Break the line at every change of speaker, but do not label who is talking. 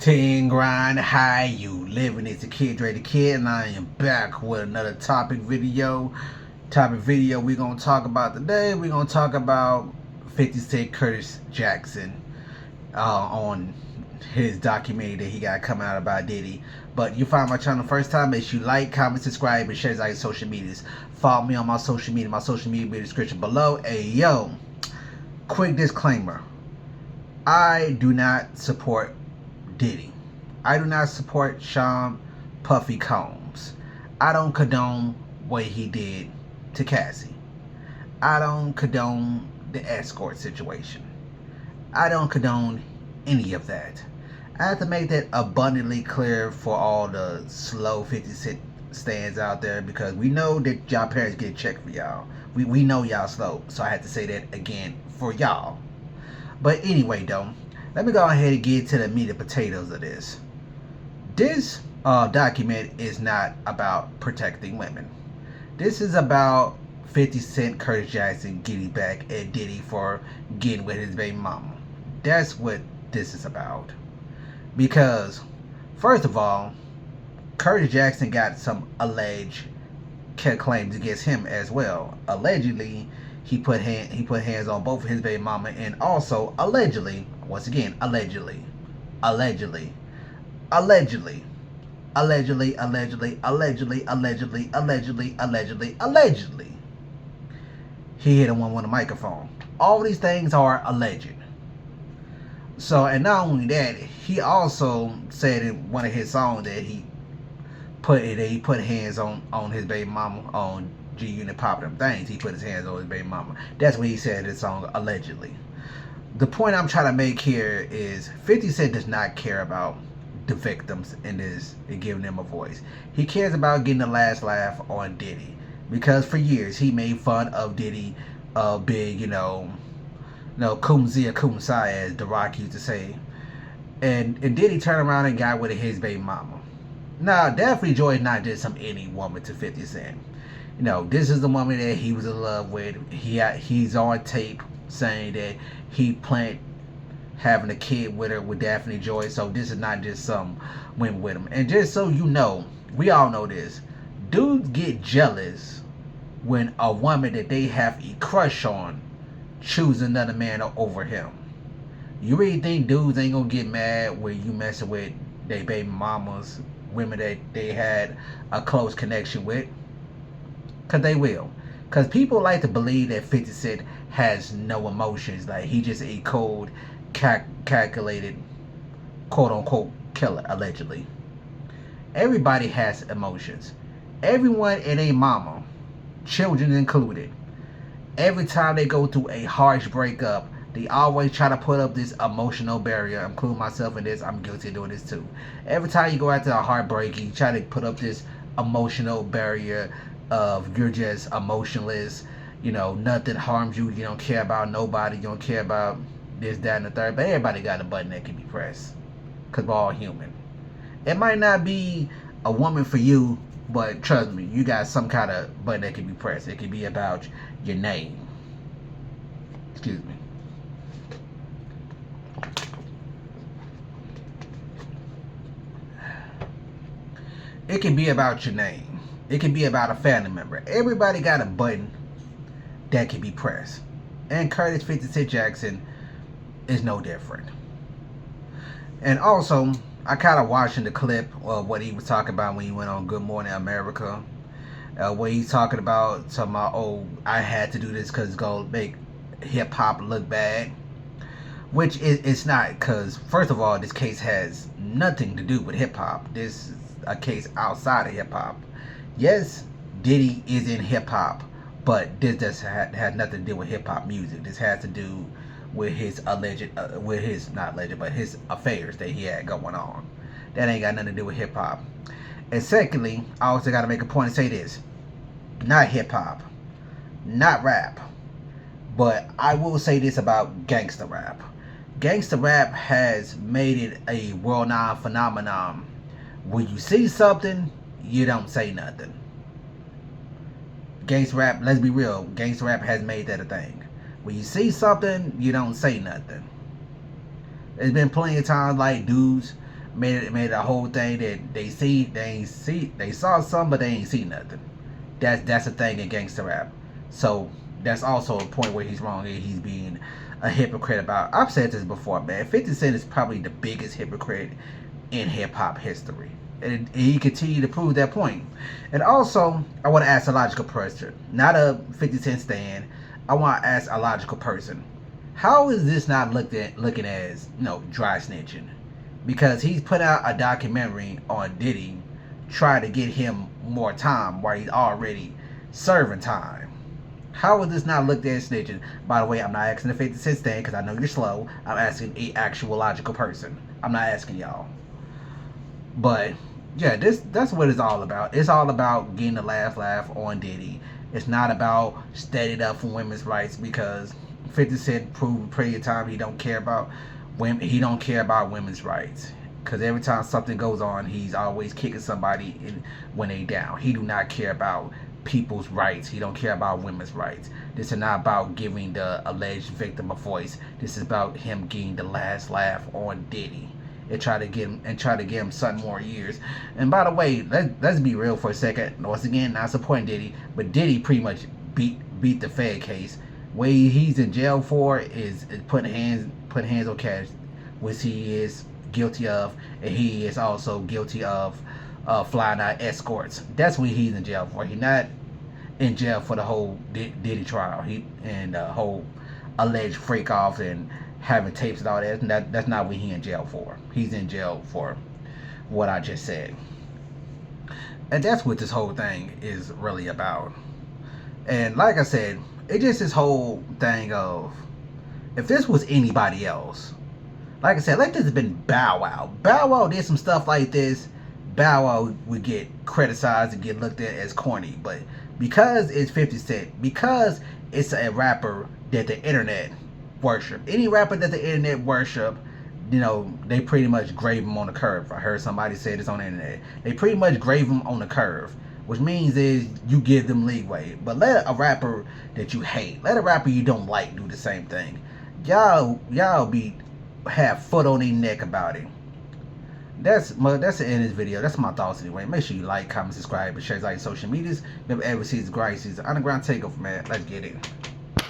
Ting grind, how you living? It's the kid, DeundreKid, and I am back with another topic video. We're gonna talk about today. We're gonna talk about 50 Cent Curtis Jackson on his documentary that he got coming out about Diddy. But you find my channel first time, make sure you like, comment, subscribe, and share it on your social medias. Follow me on my social media. My social media will be in the description below. Hey yo, quick disclaimer: I do not support Diddy. I do not support Sean Puffy Combs. I don't condone what he did to Cassie. I don't condone the escort situation. I don't condone any of that. I have to make that abundantly clear for all the slow 50 Cent stands out there, because we know that y'all parents get checked for y'all. We know y'all slow, so I have to say that again for y'all. But anyway though, let me go ahead and get to the meat and potatoes of this. This document is not about protecting women. This is about 50 Cent Curtis Jackson getting back at Diddy for getting with his baby mama. That's what this is about. Because, first of all, Curtis Jackson got some alleged claims against him as well. Allegedly, he put hands on both of his baby mama, and also allegedly, once again, allegedly, he hit a one with a microphone. All these things are alleged. So, and not only that, he also said in one of his songs that he put hands on his baby mama on G Unit Pop Them Things. He put his hands on his baby mama. That's what he said in his song, allegedly. The point I'm trying to make here is 50 Cent does not care about the victims in this and giving them a voice. He cares about getting the last laugh on Diddy, because for years he made fun of Diddy big, kumzia kumsai, as The Rock used to say. And Diddy turned around and got with his baby mama. Now, Daphne Joy is not just some any woman to 50 Cent. This is the woman that he was in love with. He's on tape saying that he planned having a kid with her, with Daphne Joy. So this is not just some women with him. And just so you know, we all know this, dudes get jealous when a woman that they have a crush on choose another man over him. You really think dudes ain't gonna get mad when you messing with their baby mamas, women that they had a close connection with? Cause they will. Cause people like to believe that 50 Cent has no emotions, like he just a cold, calculated, quote unquote killer, allegedly. Everybody has emotions. Everyone and a mama, children included, every time they go through a harsh breakup, they always try to put up this emotional barrier. I'm including myself in this. I'm guilty of doing this too. Every time you go after a heartbreak, you try to put up this emotional barrier of you're just emotionless. Nothing harms you. You don't care about nobody. You don't care about this, that, and the third. But everybody got a button that can be pressed, because we're all human. It might not be a woman for you, but trust me, you got some kind of button that can be pressed. It can be about your name. Excuse me. It can be about your name. It can be about a family member. Everybody got a button that can be pressed. And Curtis 50 Cent Jackson is no different. And also, I kind of watching the clip of what he was talking about when he went on Good Morning America. Where he's talking about, I had to do this because it's going to make hip-hop look bad. Which it's not, because first of all, this case has nothing to do with hip-hop. This is a case outside of hip-hop. Yes, Diddy is in hip-hop, but this does have nothing to do with hip-hop music. This has to do with his his affairs that he had going on. That ain't got nothing to do with hip-hop. And secondly, I also got to make a point and say this: not hip-hop, not rap, but I will say this about gangster rap. Gangster rap has made it a world-known phenomenon. When you see something, you don't say nothing. Gangsta rap, let's be real, gangsta rap has made that a thing. When you see something, you don't say nothing. There's been plenty of times like dudes made a whole thing that they saw some, but they ain't see nothing. That's a thing in gangster rap. So that's also a point where he's wrong. He's being a hypocrite about. I've said this before, man. 50 Cent is probably the biggest hypocrite in hip hop history, and he continued to prove that point. And also, I want to ask a logical person, not a 50 Cent stan. I want to ask a logical person, how is this not looking as, dry snitching? Because he's put out a documentary on Diddy, trying to get him more time while he's already serving time. How is this not looked at as snitching? By the way, I'm not asking the 50 Cent stand because I know you're slow. I'm asking a actual logical person. I'm not asking y'all. But yeah, that's what it's all about. It's all about getting the last laugh on Diddy. It's not about standing up for women's rights, because 50 Cent proved pretty of time he don't care about women. He don't care about women's rights. Because every time something goes on, he's always kicking somebody when they down. He do not care about people's rights. He don't care about women's rights. This is not about giving the alleged victim a voice. This is about him getting the last laugh on Diddy and try to get him some more years. And by the way, let's be real for a second. Once again, not supporting Diddy, but Diddy pretty much beat the Fed case. What he's in jail for is putting hands on cash, which he is guilty of, and he is also guilty of flying out escorts. That's what he's in jail for. He's not in jail for the whole Diddy trial. And the whole alleged freak off and having tapes and all that. That's not what he's in jail for. He's in jail for what I just said. And that's what this whole thing is really about. And like I said, it's just this whole thing of, if this was anybody else, like I said, like this has been Bow Wow. Bow Wow did some stuff like this, Bow Wow would get criticized and get looked at as corny. But because it's 50 Cent, because it's a rapper that the internet worship, any rapper that the internet worship, they pretty much grave him on the curve. I heard somebody say this on the internet. They pretty much grave him on the curve, which means is you give them leeway. But let a rapper that you hate, let a rapper you don't like do the same thing. Y'all have foot on their neck about it. That's the end of this video. That's my thoughts anyway. Make sure you like, comment, subscribe, and share out your social medias. Remember, every season, grind season, underground takeover, man. Let's get it.